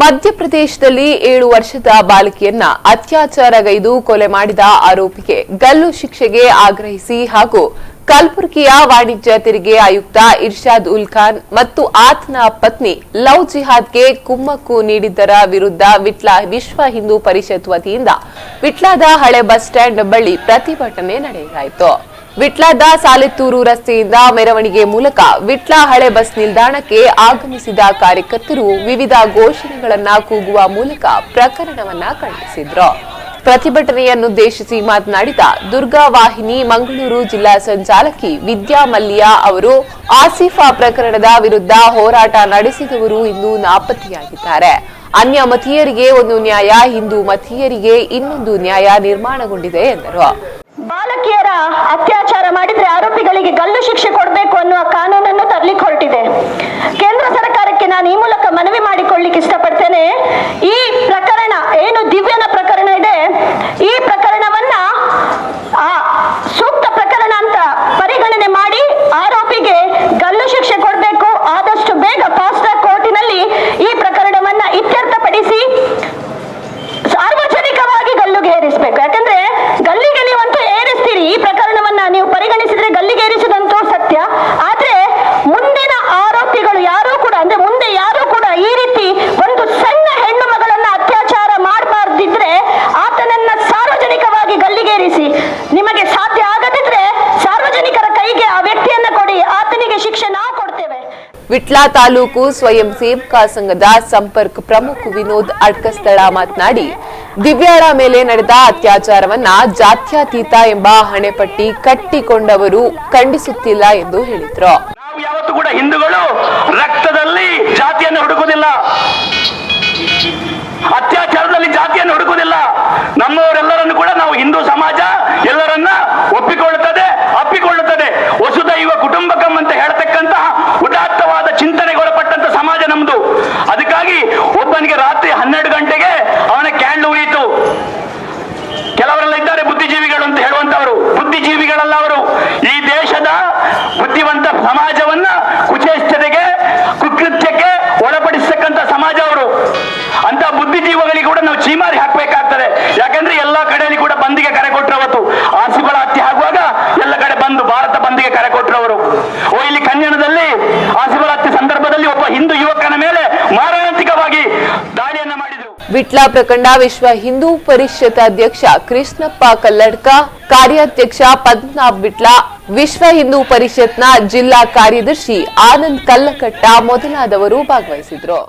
ಮಧ್ಯಪ್ರದೇಶದಲ್ಲಿ 7 ವರ್ಷದ ಬಾಲಕಿಯನ್ನ ಅತ್ಯಾಚಾರಗೈದು ಕೊಲೆ ಮಾಡಿದ ಆರೋಪಿಗೆ ಗಲ್ಲು ಶಿಕ್ಷೆಗೆ ಆಗ್ರಹಿಸಿ ಹಾಗೂ ಕಲಬುರಗಿಯ ವಾಣಿಜ್ಯ ತೆರಿಗೆ ಆಯುಕ್ತ ಇರ್ಷಾದ್ ಉಲ್ ಖಾನ್ ಮತ್ತು ಆತನ ಪತ್ನಿ ಲವ್ ಜಿಹಾದ್ಗೆ ಕುಮ್ಮಕ್ಕು ನೀಡಿದ್ದರ ವಿರುದ್ಧ ವಿಶ್ವ ಹಿಂದೂ ಪರಿಷತ್ ವತಿಯಿಂದ ವಿಟ್ಲದ ಹಳೆ ಬಸ್ ಸ್ಟ್ಯಾಂಡ್ ಬಳಿ ಪ್ರತಿಭಟನೆ ನಡೆಸಲಾಯಿತು. ವಿಟ್ಲದ ಸಾಲೆತ್ತೂರು ರಸ್ತೆಯಿಂದ ಮೆರವಣಿಗೆ ಮೂಲಕ ವಿಟ್ಲ ಹಳೆ ಬಸ್ ನಿಲ್ದಾಣಕ್ಕೆ ಆಗಮಿಸಿದ ಕಾರ್ಯಕರ್ತರು ವಿವಿಧ ಘೋಷಣೆಗಳನ್ನು ಕೂಗುವ ಮೂಲಕ ಪ್ರಕರಣವನ್ನ ಖಂಡಿಸಿದ್ರು. ಪ್ರತಿಭಟನೆಯನ್ನುದ್ದೇಶಿಸಿ ಮಾತನಾಡಿದ ದುರ್ಗಾ ವಾಹಿನಿ ಮಂಗಳೂರು ಜಿಲ್ಲಾ ಸಂಚಾಲಕಿ ವಿದ್ಯಾ ಮಲ್ಯ ಅವರು, ಆಸಿಫಾ ಪ್ರಕರಣದ ವಿರುದ್ಧ ಹೋರಾಟ ನಡೆಸಿದವರು ಇಂದು ನಾಪತ್ತೆಯಾಗಿದ್ದಾರೆ. ಅನ್ಯ ಮತೀಯರಿಗೆ ಒಂದು ನ್ಯಾಯ, ಹಿಂದೂ ಮತೀಯರಿಗೆ ಇನ್ನೊಂದು ನ್ಯಾಯ ನಿರ್ಮಾಣಗೊಂಡಿದೆ ಎಂದರು. ಬಾಲಕಿಯರ ಅತ್ಯಾಚಾರ ಮಾಡಿದ್ರೆ ಆರೋಪಿಗಳಿಗೆ ಗಲ್ಲು ಶಿಕ್ಷೆ ಕೊಡಬೇಕು ಅನ್ನುವ ಕಾನೂನನ್ನು ತರಲಿಕ್ಕೆ ಹೊರಟಿದೆ. ಕೇಂದ್ರ ಸರ್ಕಾರಕ್ಕೆ ನಾನು ಈ ಮೂಲಕ ಮನವಿ ಮಾಡಿಕೊಳ್ಳಿಕ್ಕೆ ಇಷ್ಟಪಡ್ತೇನೆ. ಈ ಪ್ರಕರಣ ಏನು ದಿವ್ಯನ ಪ್ರಕರಣ ಇದೆ, ಈ ಪ್ರಕರಣವನ್ನ ಸೂಕ್ತ ಪ್ರಕರಣ ಅಂತ ಪರಿಗಣನೆ ಮಾಡಿ ಆರೋಪಿಗೆ ಗಲ್ಲು ಶಿಕ್ಷೆ ಕೊಡಬೇಕು. ಆದಷ್ಟು ಬೇಗ ಫಾಸ್ಟ್ ಟ್ರ್ಯಾಕ್ ಕೋರ್ಟಿನಲ್ಲಿ ಈ ಪ್ರಕರಣವನ್ನ ಇತ್ಯರ್ಥಪಡಿಸಿ ಸಾರ್ವಜನಿಕವಾಗಿ ಗಲ್ಲುಗೆ ಏರಿಸಬೇಕು. ಯಾಕಂದ್ರೆ ಗಲ್ಲಿಗೆ ನೀವಂತೂ ಏರಿಸ್ತೀರಿ, ಈ ಪ್ರಕರಣವನ್ನ ನೀವು ಪರಿಗಣಿಸಿದ್ರೆ ಗಲ್ಲಿಗೆ ಏರಿಸಿದಂತೂ ಸತ್ಯ. ಆದ್ರೆ ಮುಂದಿನ ಆರೋಪಿಗಳು ಯಾರು ಕೂಡ, ಅಂದ್ರೆ ಮುಂದೆ ಯಾರು ಕೂಡ ಈ ರೀತಿ ಒಂದು ಸಣ್ಣ ಹೆಣ್ಣು ಮಗಳನ್ನ ಅತ್ಯಾಚಾರ ಮಾಡಬಾರ್ದಿದ್ರೆ ಆತನನ್ನ ಸಾರ್ವಜನಿಕವಾಗಿ ಗಲ್ಲಿಗೇರಿಸಿ. ನಿಮಗೆ ಸಾಧ್ಯ ಆಗದಿದ್ರೆ ಸಾರ್ವಜನಿಕರ ಕೈಗೆ ಆ ವ್ಯಕ್ತಿಯನ್ನ ಕೊಡಿ, ಆತನಿಗೆ ಶಿಕ್ಷೆ ನಾವು ಕೊಡ್ತೇವೆ. ವಿಟ್ಲ ತಾಲೂಕು ಸ್ವಯಂ ಸೇವಕ ಸಂಘದ ಸಂಪರ್ಕ ಪ್ರಮುಖ ವಿನೋದ್ ಅಡ್ಕಸ್ಥಳ ಮಾತನಾಡಿ, ದಿವ್ಯಾಳ ಮೇಲೆ ನಡೆದ ಅತ್ಯಾಚಾರವನ್ನ ಜಾತ್ಯತೀತ ಎಂಬ ಹಣೆಪಟ್ಟಿ ಕಟ್ಟಿಕೊಂಡವರು ಖಂಡಿಸುತ್ತಿಲ್ಲ ಎಂದು ಹೇಳಿದ್ರು. ನಾವು ಯಾವತ್ತೂ ಕೂಡ ಹಿಂದೂಗಳು ರಕ್ತದಲ್ಲಿ ಜಾತಿಯನ್ನು ಹುಡುಕುವುದಿಲ್ಲ, ಅತ್ಯಾಚಾರದಲ್ಲಿ ಜಾತಿಯನ್ನು ಹುಡುಕುವುದಿಲ್ಲ. ನಮ್ಮವರೆಲ್ಲರನ್ನು ಕೂಡ ನಾವು ಹಿಂದೂ ಸಮಾಜ ಎಲ್ಲರನ್ನ ಒಪ್ಪಿಕೊಳ್ಳುತ್ತದೆ, ಅಪ್ಪಿಕೊಳ್ಳುತ್ತದೆ. ವಸುದೈವ ಕುಟುಂಬಕಂ ಅಂತ ಹೇಳ್ತಕ್ಕಂತಹ ಉದಾತ್ತವಾದ ಚಿಂತನೆಗೊಳಪಟ್ಟಂತ ಸಮಾಜ ನಮ್ದು. ಅದಕ್ಕಾಗಿ ಒಬ್ಬನಿಗೆ ರಾತ್ರಿ 12 ಗಂಟೆಗೆ ಅವನ ಕ್ಯಾಂಡ್ಲು ಉರಿಯಿತು. ಕೆಲವರೆಲ್ಲ ಇದ್ದಾರೆ ಬುದ್ಧಿಜೀವಿಗಳು ಅಂತ ಹೇಳುವಂತವರು. ಬುದ್ಧಿಜೀವಿಗಳಲ್ಲ ಅವರು. ಈ ದೇಶದ ಬುದ್ಧಿವಂತ ಸಮಾಜವನ್ನ ಕುಚೇಷ್ಟತೆಗೆ, ಕುಕೃತ್ಯಕ್ಕೆ ಒಳಪಡಿಸತಕ್ಕಂತ ಸಮಾಜ ಅವರು. ಅಂತ ಬುದ್ಧಿಜೀವಿಗಳಿಗೆ ಕೂಡ ನಾವು ಚೀಮಾರಿ ಹಾಕಬೇಕಾಗ್ತದೆ. ಯಾಕಂದ್ರೆ ಎಲ್ಲಾ ಕಡೆಯಲ್ಲಿ ಕೂಡ ಬಂದಿಗೆ ಕರೆ ಕೊಟ್ಟರವತ್ತು. ಆಸಿಫಳ ಹತ್ಯೆ ಆಗುವಾಗ ಎಲ್ಲ ಕಡೆ ಬಂದು ಭಾರತ ಬಂದಿಗೆ ಕರೆ ಕೊಟ್ಟರವರು. ಇಲ್ಲಿ ಕನ್ಯಾಣದಲ್ಲಿ ಆಸಿಫಳ ಹತ್ಯೆ ಸಂದರ್ಭದಲ್ಲಿ ಒಬ್ಬ ಹಿಂದೂ ಯುವಕನ ಮೇಲೆ ಮಾರಣಾಂತಿಕವಾಗಿ ದಾಳಿಯನ್ನ ಮಾಡಿದ್ರು. ವಿಟ್ಲ ಪ್ರಕರಣ ವಿಶ್ವ ಹಿಂದೂ ಪರಿಷತ್ ಅಧ್ಯಕ್ಷ ಕೃಷ್ಣಪ್ಪ ಕಲ್ಲಡ್ಕ, ಕಾರ್ಯಾಧ್ಯಕ್ಷ ಪದ್ಮನಾಭ್ ವಿಟ್ಲ, ವಿಶ್ವ ಹಿಂದೂ ಪರಿಷತ್ನ ಜಿಲ್ಲಾ ಕಾರ್ಯದರ್ಶಿ ಆನಂದ್ ಕಲ್ಲಕಟ್ಟ ಮೊದಲಾದವರು ಭಾಗವಹಿಸಿದ್ರು.